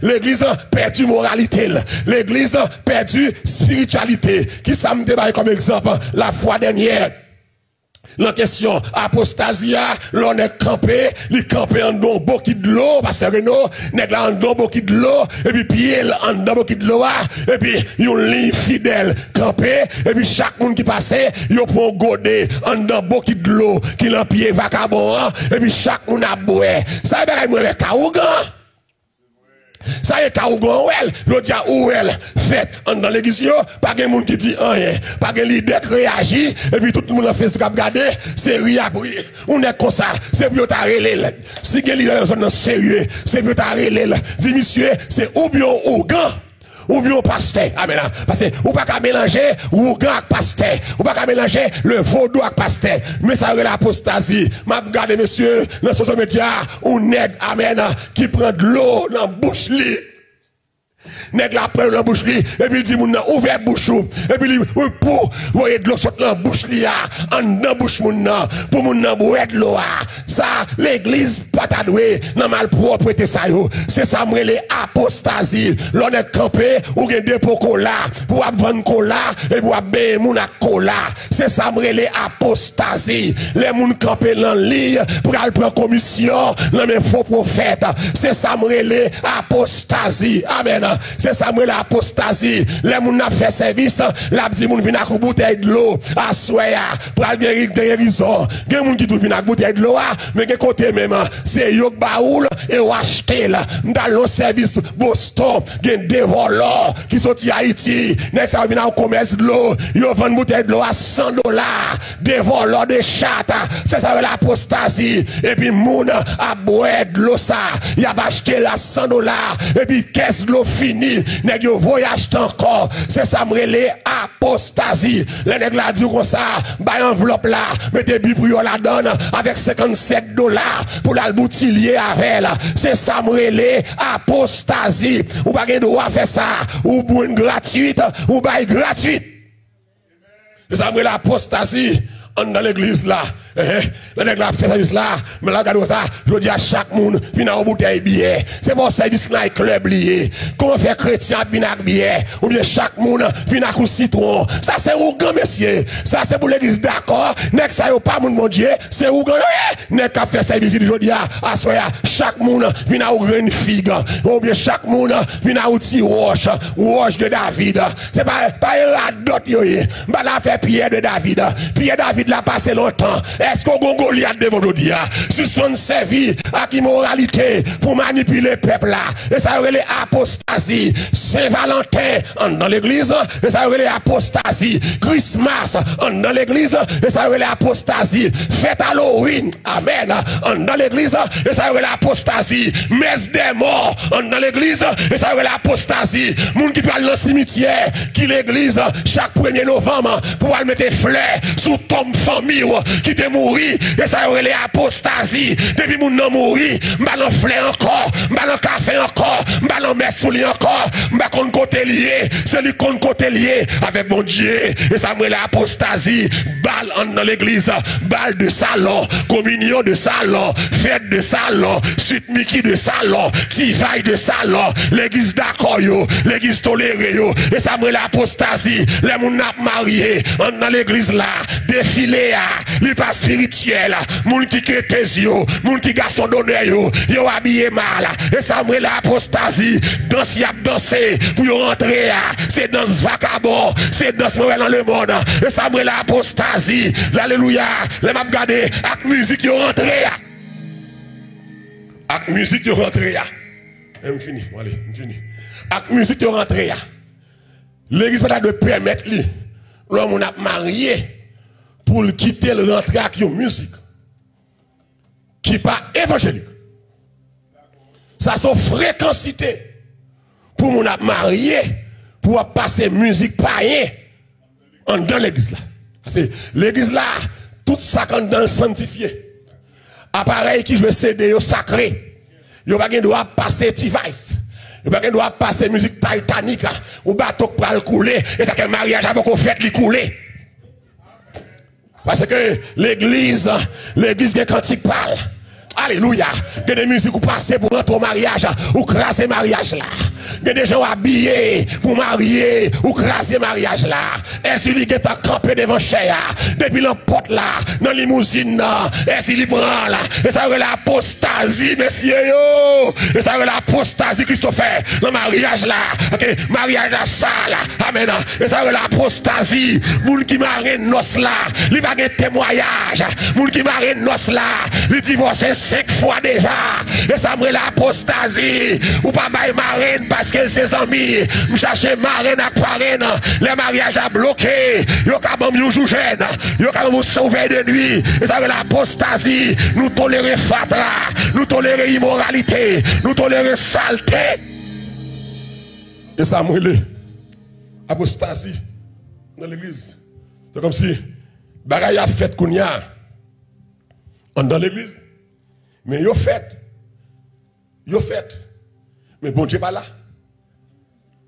l'église a perdu moralité, l'église a perdu spiritualité. Qui ça me débat comme exemple? La fois dernière, la question apostasia, l'on est campé, il campé en don beaucoup de l'eau, parce que Renaud, n'est là en don beaucoup de l'eau, et puis pied en don beaucoup de l'eau, et puis yon ligne fidèle campé, et puis chaque monde qui passait, yon prend godé en don beaucoup de l'eau, qui l'en pied vacabon, et puis chaque monde a boué. Ça y est, moi, avec Kaougan. Ça y est, Kaougan, l'autre dit où elle fait dans l'église, pas de monde qui dit rien, pas de leader qui réagit, et puis tout le monde a fait ce qu'on a regardé, c'est rien pour on est comme ça, c'est pour t'arrêter. Si il y a leader dans sérieux, c'est pour t'arrêter. Dis monsieur, c'est ou bien Ougan. Ou bien pasteur. Amen. Parce que ou pas qu'à mélanger Ougan avec pasteur. Ou pas qu'à mélanger le vaudou avec pasteur. Mais ça l'apostasie. M'a regardé monsieur dans social media, on nègre amen qui prend de l'eau dans la bouche li. Nèg la prend dans la bouche li et puis il dit moun ouvert bouche et puis il pour voyer de l'eau sortir dans la bouche li en dans bouche moun pour moun boire de l'eau ça l'église pas ta doué dans mal propreté ça yo c'est ça moi les apostasie l'on est campé ou gen dépôt cola pour vendre cola et pour ben moun à cola c'est ça moi les apostasie les moun campé dans lit pour aller prendre commission dans mes faux prophètes c'est ça moi les apostasie amen. C'est ça, moi, l'apostasie. Les moun n'a fait service, la dit moun vient avec une bouteille de l'eau, à soya, pour aller guérison. Gen moun qui tout vient avec bouteille de l'eau, mais gen côté même, c'est yok baoul et ou acheter là. Dans le service Boston, gen des voleurs qui sont à Haïti. Next, ça vient au commerce de l'eau, yo vend une bouteille de l'eau à $100. Des voleurs, des chattes. C'est ça, l'apostasie. Et puis, moun a boire de l'eau ça. Il a acheté là $100. Et puis, caisse de l'eau fini, nèg yo voyage encore, c'est ça m'rele apostasie. Les nèg la dit comme ça, bay enveloppe là, mettez bi pour yo la donne avec $57 pour la boutilier avec, c'est ça m'rele apostasie. Ou pas gen droit faire ça, ou bonne gratuite, ou bay gratuite. C'est ça m'rele apostasie. Dans l'église là, le nèg la fait service là, mais là regarde ça, je dis à chaque monde vient en bouteille billet. C'est mon service là club lié. Comment faire chrétien vient avec billet ou bien chaque monde vient avec un citron. Ça c'est Ougan monsieur. Ça c'est pour l'église d'accord. Nèg ça yo pas mon Dieu, c'est Ougan. Nèg qui fait service je dis à soya chaque monde vient avec une figue ou bien chaque monde vient avec un petit roche de David. C'est pas la dot yo. Bah la fait Pierre de David. Pierre David l'a passé longtemps. Est-ce qu'on a Goliath devant nous dire? Suspendre servi à immoralité pour manipuler le peuple là. Et ça aurait l'apostasie. Saint-Valentin dans l'église. Et ça aurait l'apostasie. Christmas dans l'église. Et ça aurait l'apostasie. Fête Halloween. Amen. Dans l'église. Et ça aurait l'apostasie. Messe des morts dans l'église. Et ça aurait l'apostasie. Moun qui parle dans le cimetière. Qui l'église chaque 1er novembre pour aller mettre fleurs sous tombe famille qui te mourir et ça aurait les apostasie depuis moun nan mourir m'ballon fleur encore m'ballon café encore m'ballon messe pour lui encore m'ballon côté lié celui qu'on côté lié avec mon Dieu et ça aurait l'apostasie balle dans l'église balle de salon communion de salon fête de salon suite Mickey de salon tivaille de salon l'église d'accord yo l'église toléré yo et ça aurait l'apostasie les moun n'a marié dans l'église là défilé li pas spirituel moun qui crétez yo moun qui garçon d'honneur yo habillé mal et ça me l'apostasie danse y a danser pour yo rentrer c'est dans vagabond c'est dans dans le monde et ça me l'apostasie alléluia les m'a regarder avec musique yo rentrer avec musique yo rentrer me fini allez me fini avec musique yo rentrer l'église pas de permettre lui l'homme on a marié pour le quitter le rentrer avec une musique qui pas évangélique. Ça sont fréquencité pour mon marié pour passer musique païen dans l'église là. Parce que l'église là, tout ça quand dans le sanctifié. Appareil qui joue CD yo sacré. Yo pas droit passer device. Yo pas droit passer musique Titanic ou bateau pour le couler et ça que mariage avec qu'on fait li couler. Parce que l'église qui cantique parle. Alléluia. Il y a des musiques qui passent pour rentrer au mariage, ou craser mariage là. Il y a des gens habillés pour marier, ou craser mariage là. Est-ce qu'il est campé devant Chéa, depuis l'emporte là, dans la limousine là, est-ce qu'il prend là. Et ça c'est l'apostasie, messieurs yo. Et ça c'est l'apostasie Christopher, le mariage là. Ok, mariage là, ça là. Amen. Et ça c'est l'apostasie. Moun qui marie noce là, il va gagner témoignage. Moun qui marie noce là, il divorce 5 fois déjà. Et ça me l'apostasie. Ou pas bail marraine parce que ses amis me chercher marraine à parraine. Les mariages à bloqué. Yo ka bon yo jou jeune. Yo ka bon sauver de nuit. Et ça l'apostasie. Nous tolérer fatra. Nous tolérer immoralité. Nous tolérer saleté. Et ça me apostasie dans l'église. C'est comme si bagaille a fait kounya dans l'église. Mais yo fait. Mais bon Dieu pas là.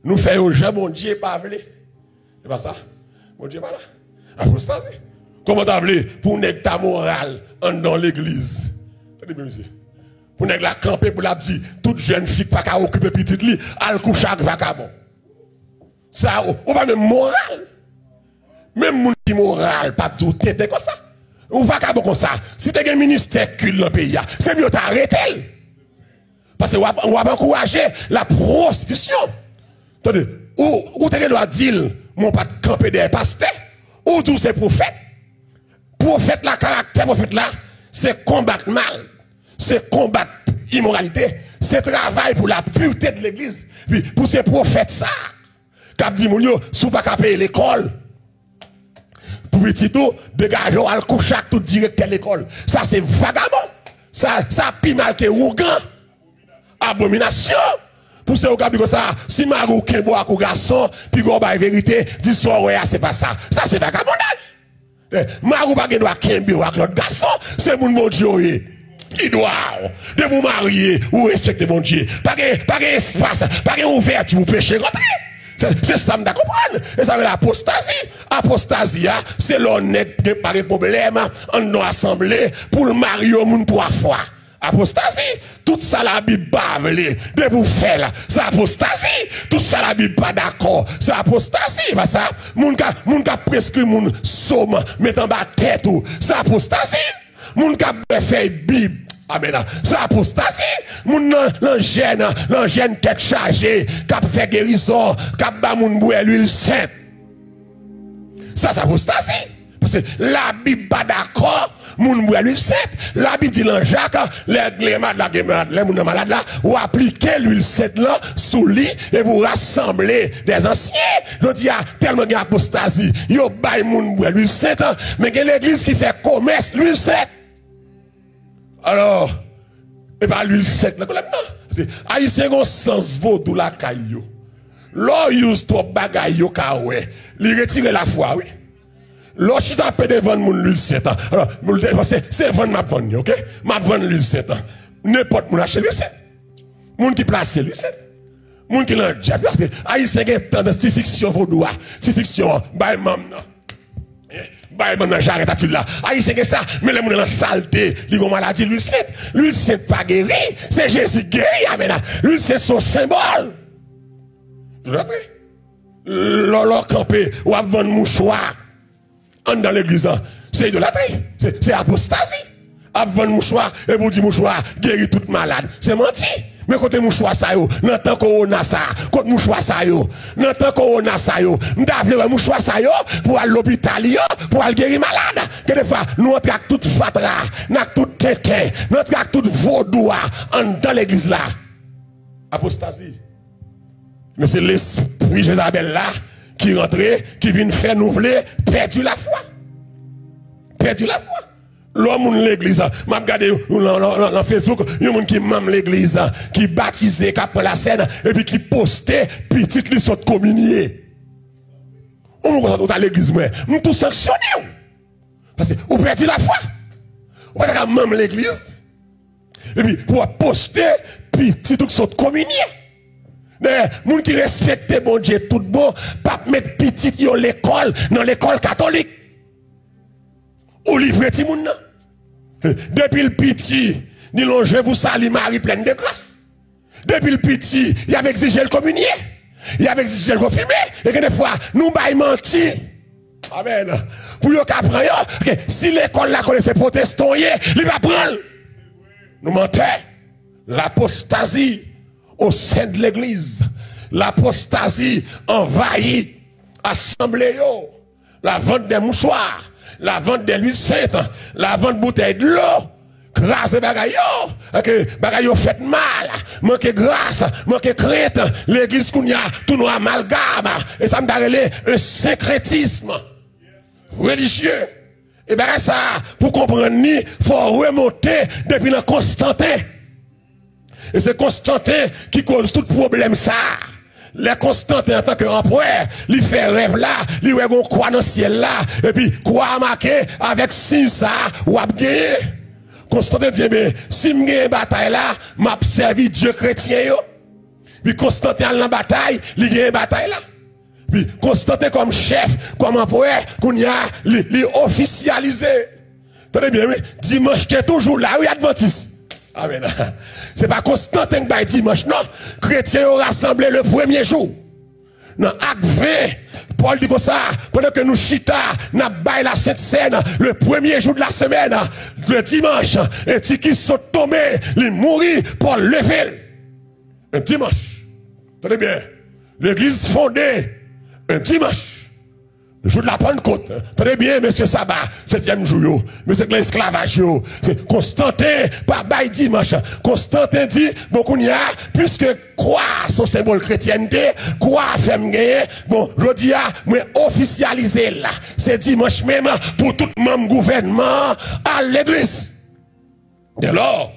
Nous faisons jamais bon Dieu pas vle. C'est pas ça. Bon Dieu pas là. Apostasie. Comment t'as vle pour nèg ta morale dans l'église. Attendez monsieur. Pour nèg la camper pour la dire toute jeune fille pas qu'à occuper petite li, al couche avec vagabond. Ça on va même morale. Même moun qui moral pas tout tête comme ça. Ou vagabond comme ça. Si tu as un ministère cul dans le pays, c'est mieux t'arrêter. Parce que on va encourager la prostitution. Attendez, ou tu dois dire, mon pas camper des pasteurs, ou tous ces prophètes. Prophète là, caractère prophète là, c'est combattre mal, c'est combattre immoralité, c'est travail pour la pureté de l'église. Puis pour ces prophètes ça, cap dit moun yo, sous pas payer l'école. Pour petit tout, dégagez al coucher tout directeur de l'école. Ça c'est vagabond. Ça pis mal que ougan. Abomination. Pour ce qui comme ça, si marou kebo ak garçon, puis go ba vérité, dit so ouais, c'est pas ça. Ça c'est vagabondage. Marou pas gen doit kembe ak l'autre garçon, c'est moun bon Dieu. Qui doit de vous marier ou respecter mon Dieu. Pas espace, pas ouverture pour pécher rentrer. C'est ça, me comprendre. Et ça, l'apostasie. Apostasie, c'est l'honnête qui pas de problème en nos assemblées pour le marier au monde 3 fois. Apostasie, tout ça la Bible bavle, de vous faire là, c'est apostasie, tout ça la Bible pas d'accord, c'est apostasie, pas ça, moun ka prescrit moun somme, met en bas tête ou, c'est apostasie, moun ka fait Bible. Amen. C'est apostasie. Moun l'engène tête chargée, cap fait guérison, cap ba moun boué l'huile sainte. Ça c'est apostasie. Parce que la Bible pas d'accord, moun boué l'huile sainte. La Bible dit dans Jacques, les malades là, ou appliquer l'huile sainte là sous lit et vous rassembler des anciens. Je dis tellement d'apostasie. Yo bay moun boué l'huile sainte, mais que l'église qui fait commerce l'huile sainte. Alors, et bien l'huile sainte, Haïtien ont sens vaudou la caillou. L'on use trop bagay yo kawe. Li retire la foi, oui. L'on chita pe devant moun l'huile sainte. Alors, c'est vendre ma vendre, ok? Ma vendre l'huile sainte. N'importe moun achète l'huile sainte. Moun qui place l'huile sainte. Moun qui l'en diable. Haïtien ont tendance à fiction vaudou. Si fiction, bay mam nan. J'arrête à tout là. Haïtien que ça, mais les gens dans la saleté, ils ont maladie, l'huile sainte. L'huile sainte pas guéri, c'est Jésus guéri, amen. L'huile sainte son symbole. Vous comprenez? L'or campé, ou à vendre mouchoir, dans l'église, c'est idolâtrie, c'est apostasie. À vendre mouchoir, et vous dites mouchoir, guéri tout malade. C'est menti. Mais côté mouchoir ça yo, dans temps corona ça, côté mouchoir ça yo, dans temps corona ça yo, m'davle mouchoir ça yo pour aller l'hôpital yo, pour aller guérir malade. Que des fois nous on traque toute fatra, n'a tout tété, nous traque toute vaudoua dans l'église là. Apostasie. Mais c'est l'esprit Jézabel là qui rentre, qui vient faire nouveler, perdu la foi. Perdu la foi. L'homme l'église, m'a regardé dans Facebook, il y a un qui m'a l'église, qui baptisé, qui prend la scène, et puis qui postait, petit li saute communier. On va à l'église, moi, on tout sanctionné. Parce que vous perdez la foi. Vous pas même l'église, et puis pour poster, petit tout saute communier. Les gens qui respectent bon Dieu tout bon, pas mettre petit yo l'école, dans l'école catholique. Ou livrer ti moun nan. Depuis le petit, Ni l'on je vous salue Marie pleine de grâce. Depuis le petit, il avait exigé le communier. Il avait exigé le confirmer. Et que des fois, nous baillons menti. Amen. Pour le cas prendre, si l'école la connaissait protestant, il va prendre. Nous mentons. L'apostasie au sein de l'église. L'apostasie envahit assemblée. La vente des mouchoirs. La vente de l'huile sainte. La vente de bouteilles de l'eau. Grâce bagaille yo fait mal, manque grâce, manque crainte, l'église qu'on y a tout nous amalgame et ça me donne un syncrétisme religieux. Et ben ça pour comprendre ni faut remonter depuis le Constantin. Et c'est Constantin qui cause tout problème ça. Les Constantin en tant qu'empereur, il fait rêve là, il ouais gon croix dans le ciel là et puis croix marqué avec signe ça ou a gagné. Constantin dit, mais si je gagne une bataille là, m'a servi Dieu chrétien. Puis Constantin dans la bataille, il gagne une bataille là. Puis Constantin comme chef, comme empereur, qu'on y a, il officialisé. Tenez bien, dimanche, tu es toujours là, oui, adventiste. Amen. C'est pas Constantin qui va dimanche, non. Chrétiens ont rassemblé le premier jour. Dans Acte 20, Paul dit comme ça, pendant que nous chita, nous baillons la Sainte Seine, le premier jour de la semaine, le dimanche, un petit qui sont tombés, il mourit pour lever. Un dimanche. Tenez bien, l'église fondée, un dimanche. Le jour de la Pentecôte. Tenez bien, monsieur Sabbat, 7e jour, monsieur l'esclavage. Constantin, pas bail dimanche. Constantin dit, bon, qu'on y a, puisque croix, son symbole chrétienté, croix, fait gagner, bon, je dis, moi, officialiser là. C'est dimanche même pour tout membre gouvernement à l'église. Dès lors,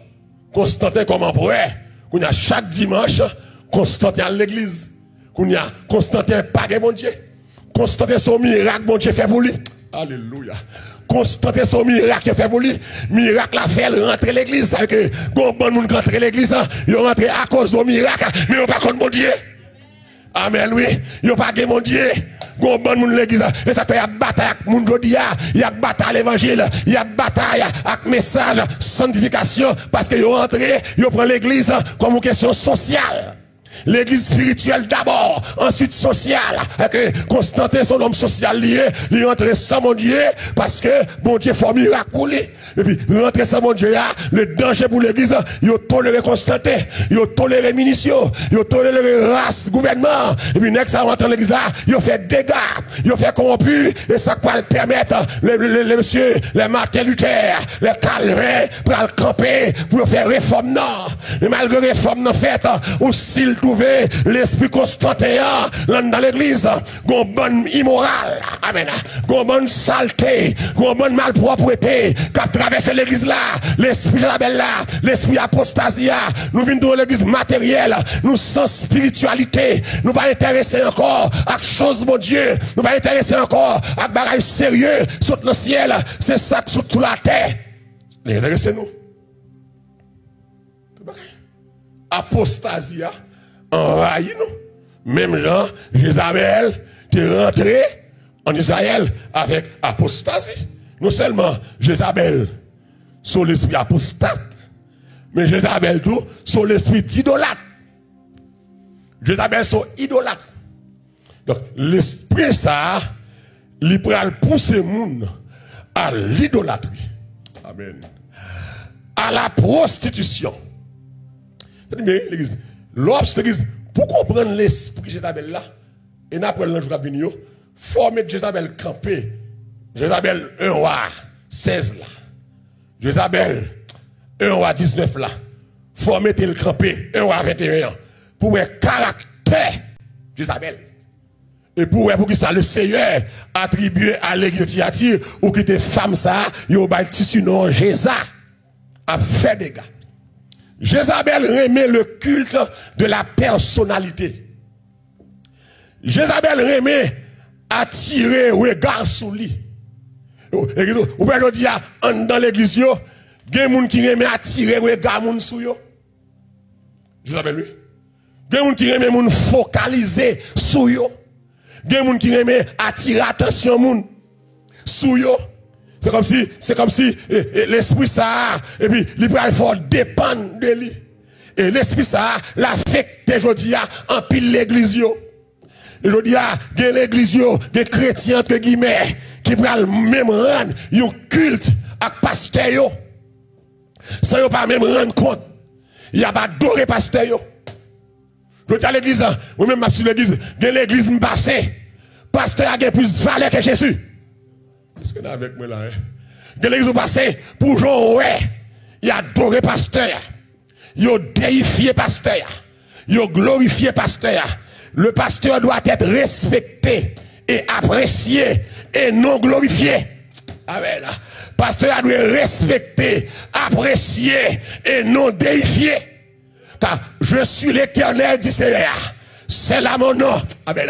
Constantin comme empereur, qu'on y a chaque dimanche, Constantin à l'église. Qu'on y a Constantin pas de bon Dieu. Constantin son miracle, bon Dieu fait pour lui. Alléluia. Constantin son miracle fait pour lui. Miracle a fait rentrer l'église. C'est que bon monde rentrer l'église, ils ont rentré à cause du miracle, mais ils n'ont pas contre mon Dieu. Amen, oui. Ils n'ont pas de mon Dieu. Bon monde l'église. Et ça fait une bataille avec mon Dieu. Il y a bataille à l'évangile. Il y a bataille avec message, sanctification. Parce qu'ils ont rentré, ils prennent l'église comme une question sociale. L'église spirituelle d'abord, ensuite sociale. Constantin, son homme social lié, il rentre sans mon Dieu, parce que mon Dieu fait un miracle pour lui. Et puis, rentrer sans mon Dieu, le danger pour l'église, il a toléré Constantin, il a toléré Minicio, il a toléré race, gouvernement. Et puis, next, ça rentre dans l'église, il a fait dégâts, il a fait corrompu, et ça va permettre, les messieurs, les Martin Luther, les Calvin, pour le camper, pour faire réforme, non. Et malgré réforme, non, fait, ou s'il trouver l'esprit Constantin, dans l'église, gon bonne immoral, amen, gon bonne saleté, gon bonne malpropreté, traverser l'église là, l'esprit Jezabel là, l'esprit apostasia, nous venons dans l'église matérielle, nous sans spiritualité, nous pas intéresser encore à chose mon Dieu, nous pas intéresser encore à bagaille sérieux, saute le ciel, c'est ça qui saute toute la terre. Intéressez-nous. Apostasia envahit nous. Même Jean, Jézabel, tu es rentré en Israël avec apostasie. Non seulement Jézabel sur l'esprit apostate, mais Jézabel tout sur l'esprit d'idolâtre. Jézabel sur idolâtre. Donc l'esprit ça, il peut pousser le monde à l'idolâtrie. Amen. À la prostitution. L'église, l'église, pour comprendre l'esprit Jézabel là, et après le jour à venir, il faut mettre Jézabel campé. Jézabel 1 roi 16 là. Jézabel 1 roi 19 là. Faut mettre le campé 1 roi 21 pour le caractère Jézabel. Et pour que ça le Seigneur attribué à l'église Thyatire ou qui était femme ça, il y a un tissu non Jéza a fait des gars. Jézabel remet le culte de la personnalité. Jézabel remet attirer regard sur lui. Ou bien dire dans l'église il y a des gens qui remet attirer regard sur yo. Jézabel lui. Des gens qui remet focaliser sur yo. Des gens qui remet attirer attention moun sur yo. C'est comme si l'esprit ça, et puis il faut dépendre de lui. Et l'esprit ça l'affecte aujourd'hui en pile l'église. Aujourd'hui, il y a l'église, des chrétiens, entre guillemets, qui prennent même rendre un culte avec pasteur. Sans ne pas même rendre compte. Il n'y a pas adoré pasteur. Je dis à l'église, moi-même, je suis l'église, il y a l'église m'passée. Pasteur a plus de valeur que Jésus. Est-ce que vous avec moi là? Il y a l'église passée pour Jean, ouais. Il a adoré pasteur. Il a déifié pasteur. Il a glorifié pasteur. Le pasteur doit être respecté et apprécié et non glorifié. Amen. Pasteur doit être respecté, apprécié et non déifié. Car je suis l'Éternel, dit Seigneur. C'est là mon nom. Amen.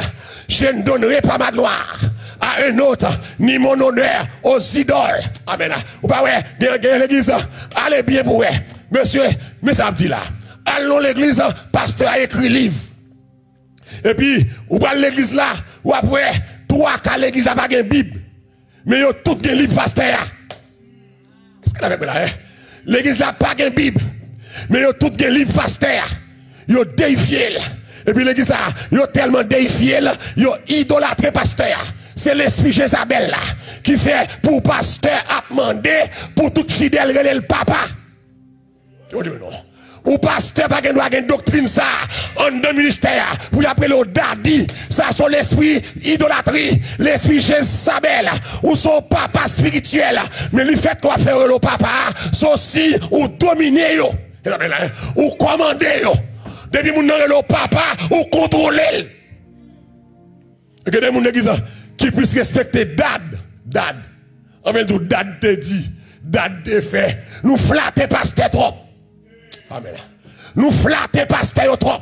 Je ne donnerai pas ma gloire à un autre, ni mon honneur aux idoles. Amen. Ou pas ouais, l'église, allez bien pour ouais. Monsieur, mais ça me dit là. Allons l'église, pasteur a écrit livre. Et puis, ou pas l'église là, ou après, 3 l'église a pas de Bible. Mais yo tout gen livre pasteur. Qu'est-ce que avec là? L'église là pas de Bible. Mais yo tout gen livre pasteur. Yo déifié. Et puis l'église là, yo tellement déifié, yo idolâtré pasteur. C'est l'esprit Jézabel là qui fait pour pasteur à demander pour tout fidèle relève le papa. Yo dit non. Ou pasteur pas une doctrine ça en deux ministères pour appeler le daddy, ça c'est l'esprit idolâtrie, l'esprit Jézabel ou son papa spirituel, mais lui fait quoi faire le papa, ceci ou dominer yo, ou commander yo. Depuis mon nom le papa ou contrôler. Et que des gens église qui puissent respecter dad. En même temps dad te dit, dad te fait. Nous flatter pasteur trop. Amen. Nous flatter pasteur trop.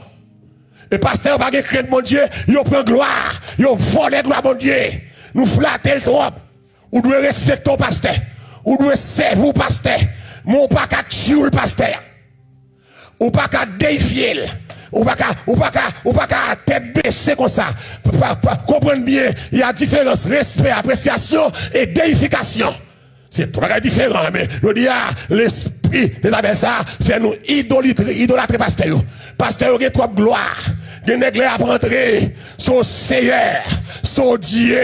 Et pasteur pas crainte mon Dieu, il prend gloire, il vole gloire mon Dieu. Nous flatter le trop. Ou doit respecter le pasteur. Ou doit servir le pasteur. Mon pas qu'à tuer le pasteur. Ou pas qu'à défier. Ou pas qu'à tête baissée comme ça. Comprenez bien, il y a différence, respect, appréciation et déification. C'est trois différents, mais je dis, l'esprit de la ça fait nous idolâtrer pasteur. Pasteur, il y a trop de gloire. Il y a à rentrer, son Seigneur, son Dieu,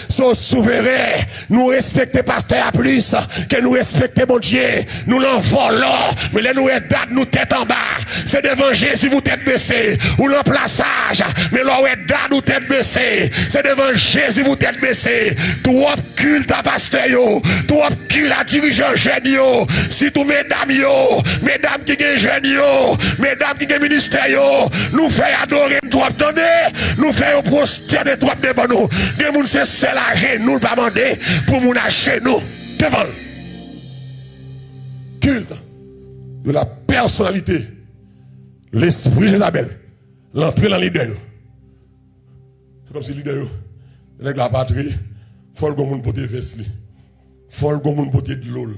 son souverain. Nous respectons pasteur à plus que nous respectons mon Dieu. Nous l'envolons, mais là nous aidons nous tête en bas. C'est devant Jésus vous tête baissée. Ou l'emplaçage, mais là aidons nous tête baissée. C'est devant Jésus vous tête baissée. Trop culte à pasteur yo, trop culte à dirigeant jeune yo. Si tous mesdames yo, mesdames qui sont jeunes yo, mesdames qui sont ministères yo, nous faisons adorer trop attendez, nous faisons prosterner trop devant nous. Des gens c'est seul à nous pas demander pour nous chez nous devant. Culte de la personnalité, l'esprit Jézabel, l'entrée dans l'idée. C'est comme si l'idée, avec la patrie, faut le monde pour te vestir, faut le monde pour te de l'eau.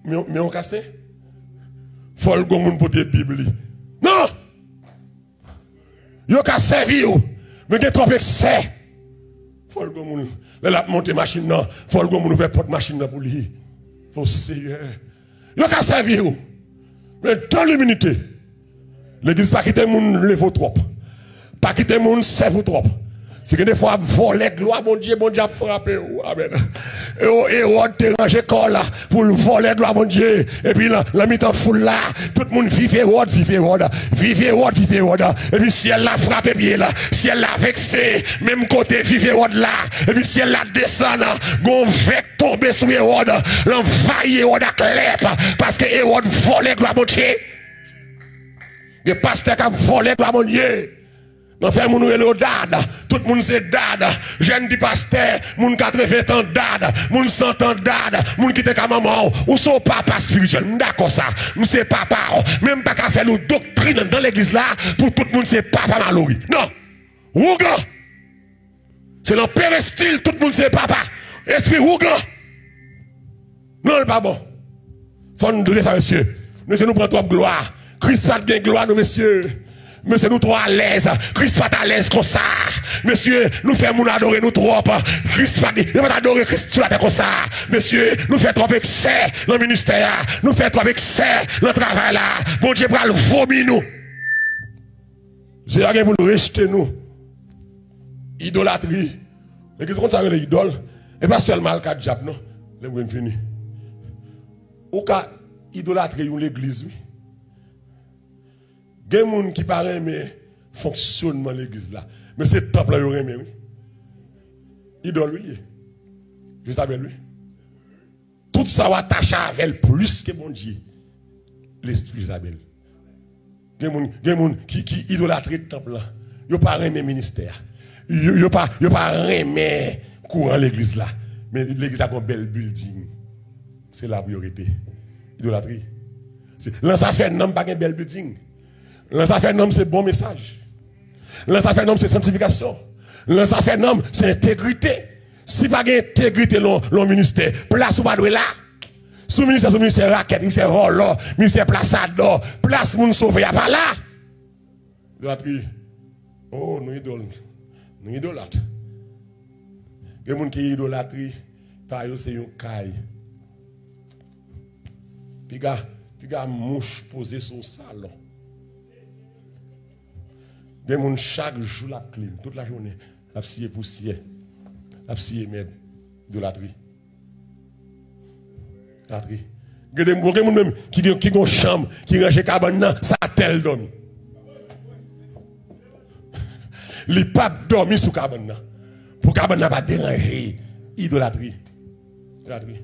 Mais on casse, faut le monde pour te Bible. Non! Yo ka servi yo, mais gen trop excès. Faut le monde, la monter machine non, faut le monde faire porte machine pour lui. Pour Seigneur. Yo ka servi yo. Mais dans l'immunité, l'église pas quitter moun levo trop. Pas quitter moun serve trop. C'est que des fois voler gloire mon Dieu a frappé. Amen. Et on te ranger corps là pour voler gloire mon Dieu. Et puis là, la mi-temps foule là, tout le monde vive. Et puis si elle l'a frappé pied là, si elle l'a vexé, même côté vive là. Et puis si elle l'a descend là, gon vec tomber sur Hérode, l'envahir Hérode à clep parce que Hérode volait gloire mon Dieu. Le pasteur qui a volé gloire mon Dieu. Non, fait mon le dad, tout le monde c'est dad, jeune du pasteur, moun 80 ans dad, moun 100 ans dad, moun qui était comme maman, ou son papa spirituel, d'accord ça, nous c'est papa, même pas qu'à faire nos doctrines dans l'église là, pour tout le monde c'est papa malori. Non, Ouga, c'est dans péristyle, tout le monde c'est papa, esprit Ouga. Non, pas bon. Faut nous donner ça, monsieur. Monsieur nous prend trop de gloire. Christ a de gloire, nous, messieurs. Monsieur, nous trop à l'aise. Christ pas à l'aise comme ça. Monsieur, nous faisons adorer nous trop. Christ pas adorer Christ comme ça. Monsieur, nous faisons trop excès dans le ministère. Nous faisons trop excès dans le travail là. Bon Dieu, pour le vomir nous. J'ai rien pour le rejeter nous. Idolâtrie. Et qu'est-ce qu'on s'appelle l'idole? Et pas seulement le cas de Jap, non. Les mots fini. Ou cas idolâtrie ou l'église, oui. Il y a des gens qui parlent mais fonctionnement de l'église là. Mais c'est temple là, oui. Idole, oui. Juste avec lui. Tout ça va attacher avec elle plus que mon Dieu. L'esprit Isabelle. Il y a des gens qui idolâtrent le temple là. Ils n'ont pas aimé le ministère. Ils n'ont pas aimé courant l'église là. Mais l'église a un bel building. C'est la priorité. Idolâtrie. Là, ça fait un homme pas un bel building. Là, ça fait un homme, c'est bon message. Là, ça fait un homme, c'est sanctification. Là, ça fait un homme, c'est intégrité. Si pas d'intégrité dans le ministère, place ou pas de là. Sous ministère raquette, ministère rôle, ministère plaçador, place moun sauvé, y'a pas là. Idolâtrie. Oh, nous idolâtres. Les gens qui idolâtrie, par eux, c'est un caille. Puis, gars, mouche posée sur le salon. Des gens chaque jour la clim, toute la journée, la scié poussière, la scié merde, idolâtrie. Idolâtrie. Il y a des gens même qui ont une chambre, qui rangent cabane, ça tel dormi. Les papes dorment sous cabane. Pour cabane n'a pas déranger. Idolâtrie. Idolâtrie.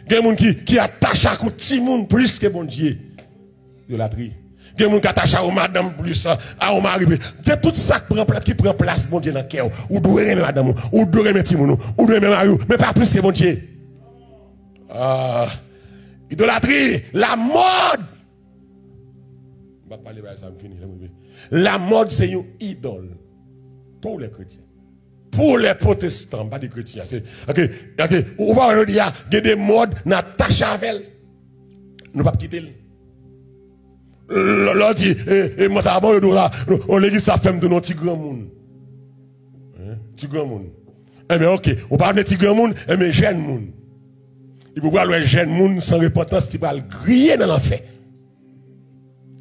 Il y a des gens qui attachent à un petit monde plus que bon Dieu. Idolâtrie. Il y a des gens qui attachent à madame plus, à mari. C'est tout ça qui prend place, bon Dieu, dans le cœur. Ou doit aimer madame, ou doit aimer petit monde, ou doit aimer mari, mais pas plus que bon Dieu. Idolâtrie, la mode. On va parler de ça, me finir. La mode, c'est une idole. Pour les chrétiens. Pour les protestants, pas des chrétiens. Ok. On va dire, il y a des modes, n'attache avec. Nous ne pouvons pas quitter. L'autre dit, moi, ça va, on l'église, ça fait de nos petits grands monde. Petit grand monde. Eh bien, ok. On parle de petit grand monde, eh bien, jeune monde. Il peut voir le jeune monde sans repentance qui va le griller dans l'enfer.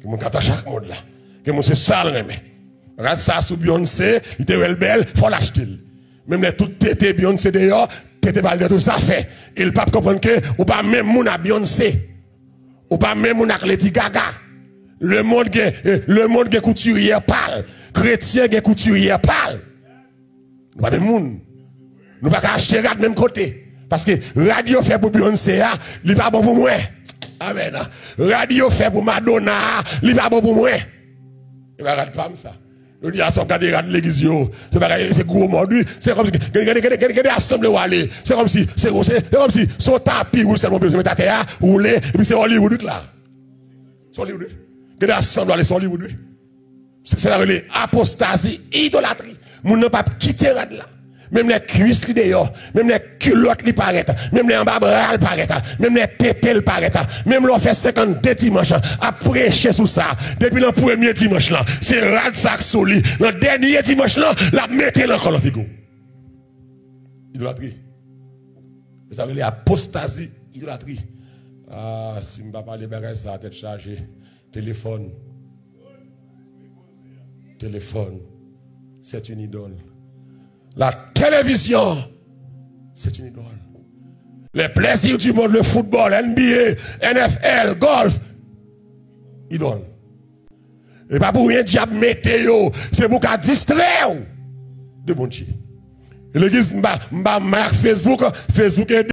Que mon attache chaque monde là. Que mon c'est ça le remède. Regarde ça sous Beyoncé, il était belle, il faut l'acheter. Même les toutes tétés Beyoncé dehors, tétés balde tout ça fait. Il pas comprendre que ou pas même moun à Beyoncé. Ou pas même moun à Lady Gaga. Le monde qui couturier parle. Chrétien qui couturier parle. Nous pas même moun. Nous pas acheter rad même côté. Parce que radio fait pour Beyoncé, il pas bon pour moi. Amen. Radio fait pour Madonna, il pas bon pour moi. Il va regarder femme ça. Il dit à son cadre de l'église, c'est gros mordu, c'est comme si, regardez assemblée où aller, c'est comme si son tapis ou c'est mon besoin de ta terre, rouler, et puis c'est Hollywood là. C'est Hollywood. Regardez assemblée aller, c'est Hollywood. C'est la apostasie, idolâtrie. Mon n'a pas quitté là. Même les cuisses li dehors, même les culottes li paraît, même les embabras li paraît, même les tétés li paraît, même l'on fait 52 dimanches à prêcher sur ça. Depuis le premier dimanche là, c'est rad sac soli. Le dernier dimanche là, la mettez encore le figo. Idolâtrie. Ça veut dire apostasie, idolâtrie. Ah, si je ne parle pas de ça, tête chargée. Téléphone. Téléphone. C'est une idole. La télévision, c'est une idole. Les plaisirs du monde, le football, NBA, NFL, golf, idole. Et pas pour rien diable météo, c'est pour qu'à distraire de bon Dieu. L'église m'a Facebook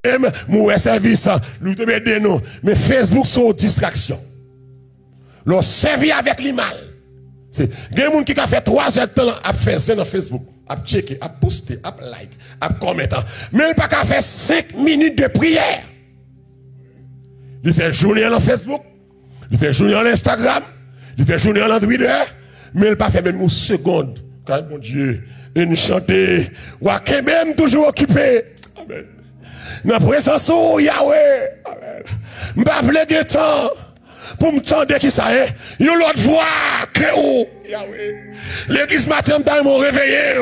aide mon service, lui te aider nous, mais Facebook sont distraction. L'on servi avec l'image. C'est des gens qui a fait 3 heures de temps à faire ça dans Facebook. À checker, à poster, à like, à commenter. Mais il n'a pas qu'à faire 5 minutes de prière. Il fait journée dans Facebook, il fait journée dans Instagram, il fait journée dans Twitter, mais il n'a pas fait même une seconde. Car mon Dieu, il chante, ou à même toujours occupé. Amen. Dans la présence de Yahweh. Amen. Je ne veux pas de temps. pour me tendre qui ça est. Une autre voix que l'église matin m'ont réveillé.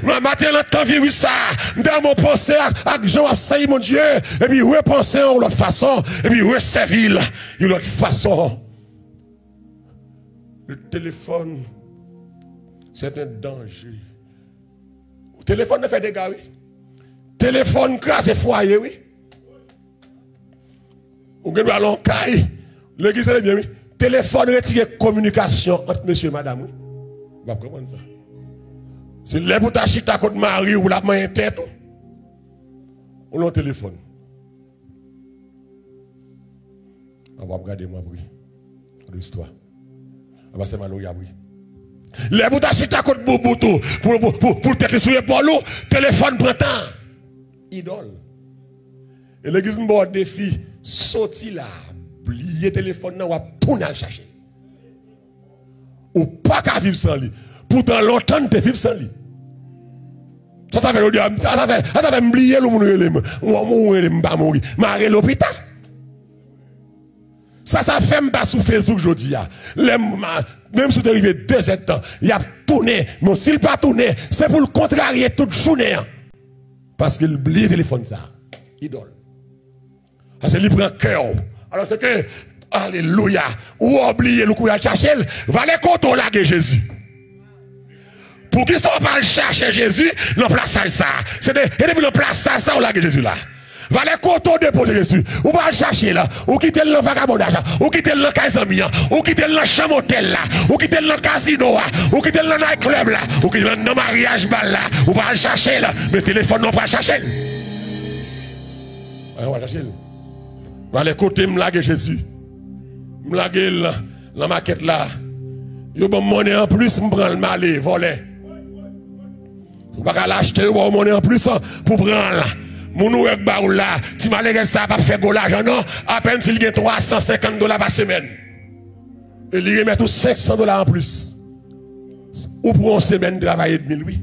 Matin l'entend vivre ça. Dans mon pensée avec Jean Absaï mon Dieu et puis repenser en l'autre façon et puis resservir une autre façon. Le téléphone c'est un danger. Le téléphone ne fait des dégâts, oui. Téléphone crase foyer, oui. Ou bien allons caille. L'église est bien, oui. Téléphone retire communication entre monsieur et madame, oui. Vous va comprendre ça. C'est là pour ta chita contre mari ou la main tête ou l'on téléphone. On va regarder moi, oui. L'histoire. On va se malheurer, oui. Les bouts d'achita contre Bouboutou pour tête sur l'épaule, téléphone prend temps. Idole. Et l'église m'a défi, sorti là, oublier téléphone, ou tout à chercher. Ou pas qu'à vivre sans lui. Pourtant, longtemps, tu vivre sans lui. Ça fait oublier le monde, mourir, marrer l'hôpital. Ça fait pas sur Facebook aujourd'hui. Même si tu arrives 2 ans, il a tourné. Mais s'il pas tourné, c'est pour le contrarier toute journée. Parce qu'il oublie le téléphone ça. Idole. Parce qu'il prend cœur. Alors c'est que, alléluia, ou oublier le coup à chercher, va les compter là de Jésus. Pour qu'ils ne soient pas chercher Jésus, non place ça. C'est depuis le place ça, on l'a de Jésus là. Va les compter déposer Jésus. Ou va le chercher là. Ou quitter le vagabondage. Ou quitter le casami. Ou quitter le chambre hôtel là. Ou quitter le casino là. Ou quitter le night club là. Ou quitter le mariage bal là. Ou va le chercher là. Mais le téléphone non pas chercher. On va chercher. Va les côtés me laguer Jésus. Me laguer la maquette là. Yo bon monnaie en plus me prend le malé voler. Ou pas l'acheter ou monnaie en plus pour prendre là. Mon ouek baou là, tu m'as laissé ça pas faire gros l'argent non, à peine s'il gagne $350 par semaine. Et il remet tout $500 en plus. Ou pour une semaine de travail et demi lui.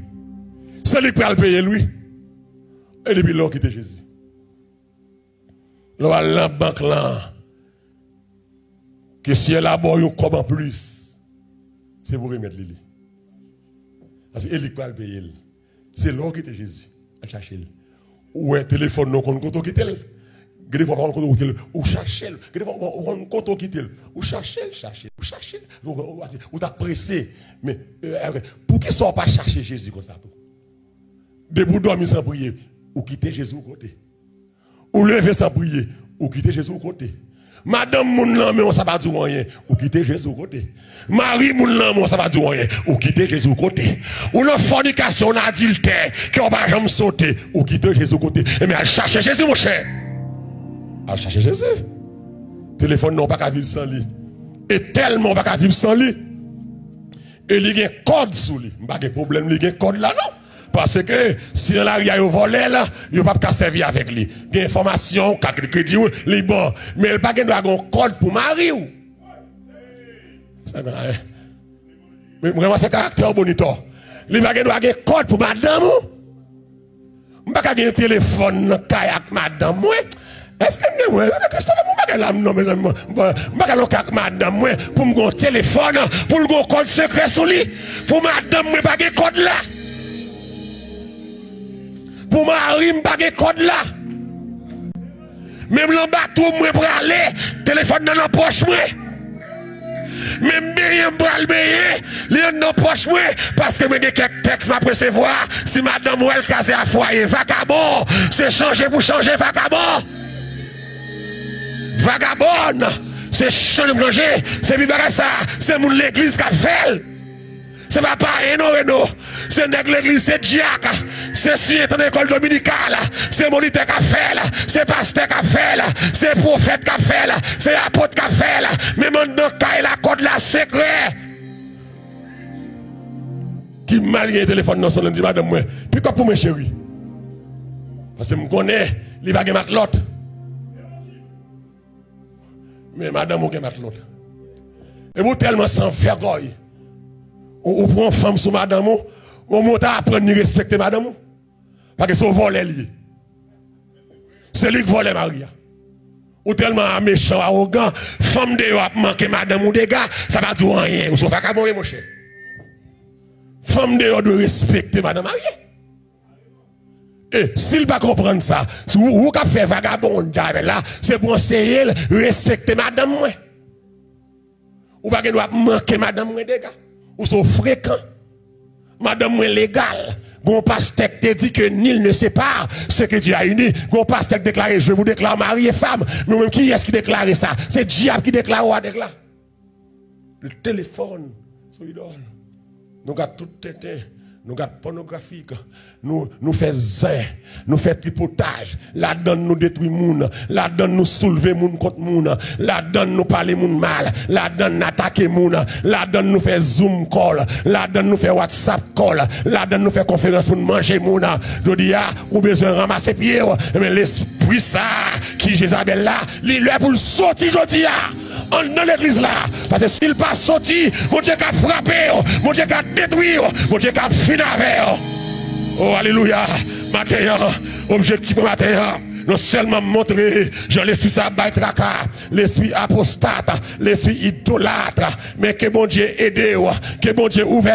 C'est lui qui va le payer lui. Et depuis là, quitte Jésus. Là, à la banque là, que si elle a bon, comme en plus, c'est pour remettre lui. Parce que lui qui va le payer. C'est là qui était Jésus, à chercher. Ou un téléphone non qu'on compte quitter gré fois on compte quitter ou chercher gré fois on compte quitter ou chercher ou t'a pressé mais pour qui soit pas chercher Jésus comme ça tout debout dormir sans prier ou quitter Jésus au côté ou lever sans prier ou quitter Jésus au côté madame moun nan mais on ça pas dire rien ou quitter Jésus au côté Marie moun nan mais on ça pas dire rien ou quitter Jésus au côté ou la fornication on adultère qui on va jamais sauter ou quitter Jésus au côté mais elle cherche Jésus mon cher elle cherche Jésus téléphone non pas qu'à vivre sans lui et tellement pas qu'à vivre sans lui et il y a un code sous lui pas de problème il y a un code là non. Parce que si on a volé là, il ne peut pas servir avec lui. Il y a information, quelques crédits, les bons. Mais il n'y a pas de code pour marier. Mais vraiment, c'est un caractère bonito. Il n'y a pas de code pour madame. Il n'y a pas de téléphone avec madame. Est-ce que moi, je ne sais pas madame pour me téléphone, pour le code secret sur lui. Pour madame, je n'ai pas de code là. Pour Marie, pas de code là. Même le bateau, moi, pour aller, téléphone dans la poche, moi. Même bien, pour aller, il est dans la poche, moi. Parce que j'ai quelques textes à recevoir. Si madame ou elle casse à foyer, vagabond, c'est changer pour changer, vagabond. Vagabond, c'est changer pour changer. C'est bien ça. C'est mon l'église qui a fait. C'est pas Eno, c'est l'église, c'est Diac, c'est suite dans l'école dominicale, c'est moniteur qui a fait, c'est pasteur qui a fait, c'est prophète qui a fait, c'est apôtre qui a fait, mais maintenant, quand la code la secret. Qui m'a lié le téléphone dans son lundi, madame, moi, puis quoi pour mes chéris? Parce que je me connais, il va gagner l'autre. Mais madame, on gagne l'autre. Et vous tellement sans vergogne. On prend une femme sur madame, on monte à apprendre à respecter madame. Parce que c'est au volet lié. C'est lui qui vole Maria. ou tellement méchant, arrogant, femme de a manqué madame ou des gars, ça va dire rien. Ou sauf à mourir, mon cher. Femme de doit respecter madame mariée. Et s'il va comprendre ça, si vous avez fait vagabond là, c'est pour essayer de respecter madame moi. Ou pas doit manquer madame moi des gars. Ou sont fréquents. Madame moi légal. Bon pasteur te dit que nul ne sépare ce que Dieu a uni. Bon pasteur déclare, je vous déclare mari et femme. Mais même qui est-ce qui déclare ça? C'est diable qui déclare ou a déclaré. Le téléphone, c'est idole. Nous avons tout tété. Nous avons pornographique, nous faisons zin, nous faisons tripotage, la donne nous détruit moun, la donne nous soulever moun contre moun, la donne nous parler moun mal, la donne nous attaquer moun, la donne nous fait zoom call, la donne nous fait WhatsApp call, la donne nous fait conférence pour nous manger moun. Je dis ou besoin ramasser pied, mais l'esprit ça qui Jézabel là, il est pour le sortir aujourd'hui dans l'église là, parce que s'il pas sorti, mon Dieu qui a frappé, mon Dieu qui a détruit, mon Dieu qui a fini avec. Oh alléluia, matin, objectif matin. Non seulement montrer, genre l'esprit ça traka, l'esprit apostate, l'esprit idolâtre, mais que bon Dieu aide, que bon Dieu ouvre,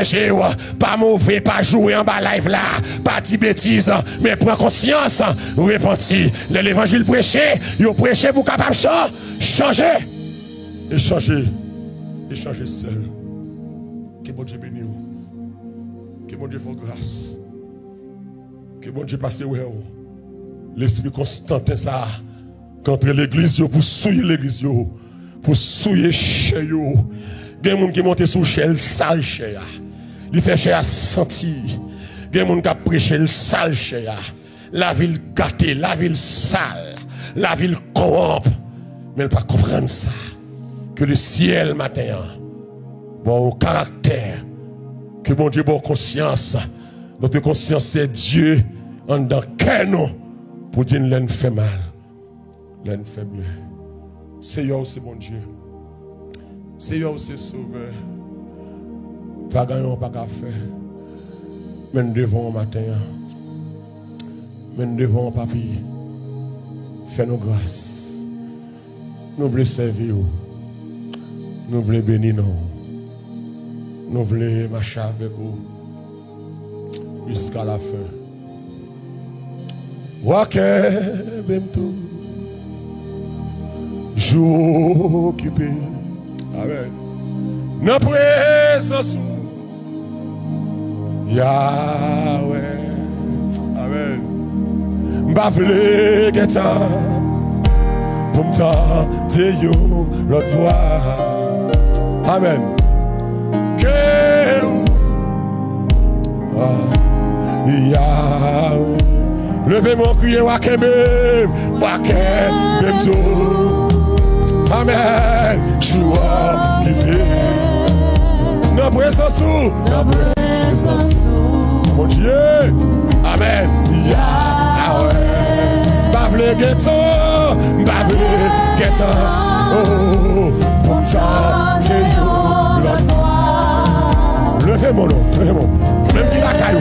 pas mauvais, pas jouer en bas live là, pas dire bêtises, mais prends conscience, repentir. L'évangile prêché, il prêché pour capable changer, et changer seul. Que bon Dieu bénisse, que bon Dieu fasse grâce, que bon Dieu passe ouais. L'esprit Constantin ça contre l'église pour souiller l'église pour souiller chez yo. Il y a des gens qui montent sous chel sale chez ya. Il fait chez ya sentir. Il y a des gens qui prêchent le sale chez ya. La ville gâtée, la ville sale, la ville corrompue. Mais elle ne pas comprendre ça. Que le ciel matin bon au caractère que mon Dieu bon conscience. Notre conscience c'est Dieu en dans quel nom. Pour dire l'un fait mal, l'un fait mieux. Seigneur, c'est mon Dieu. Seigneur, c'est sauveur. Pas gagner, pas qu'à faire. Mais nous devons matin. Mais nous devons, papi, faire nos grâces. Nous voulons servir. Nous voulons bénir nous. Nous voulons marcher avec vous jusqu'à la fin. Wake bemtou jour occupé. Amen. Na présence Yahweh. Amen. M'bavle geta pour m'tendre yo l'autre voix. Amen. Que Yahweh. Levez mon crier, wakeme, wakeme tout. Amen. Joua qui paie. Nos présence mon Dieu. Amen. Yahweh. Bavle getan, bavle getan. Oh, pour ça, c'est you, l'autre fois. Levez mon nom, levez mon. Même qui la caillou.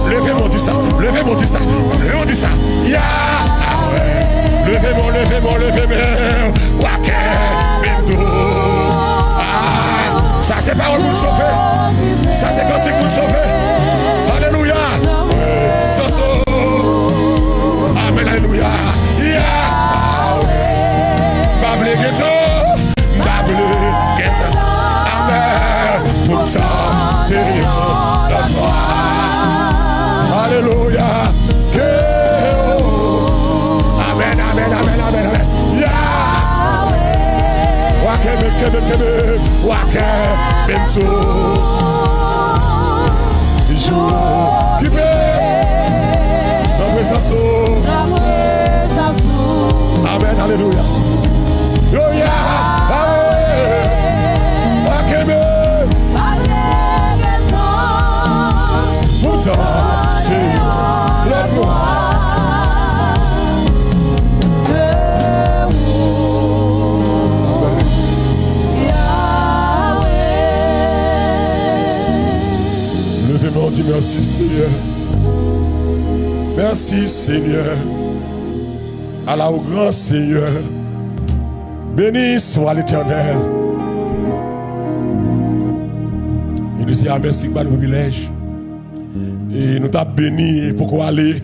Levez-moi dit ça, levez-moi dit ça, levez-moi dit ça. Yahweh. Levez-moi, Wake, Bendo. Ah, ça c'est parole pour le sauver. Ça c'est cantique pour le sauver. Alléluia. Ça sauve. Amen, alléluia. Yahweh. Bable Geto. Amen. Pour ça, c'est la gloire. Alléluia. Amen, amen, amen, amen, amen. Yahweh. Wake, Bento. Jour qui paie. Dans présence. Amen, alléluia. Yo Yahweh. Wake me. Pourtant, c'est la gloire. Levez-moi, on dit merci Seigneur. Merci Seigneur. Allah au grand Seigneur. Béni soit l'Éternel. Et nous disons merci pour le privilège. Et nous t'avons béni pour qu'on aller.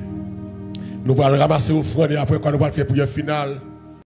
Nous allons ramasser offrande et après, quand nous allons faire prière finale.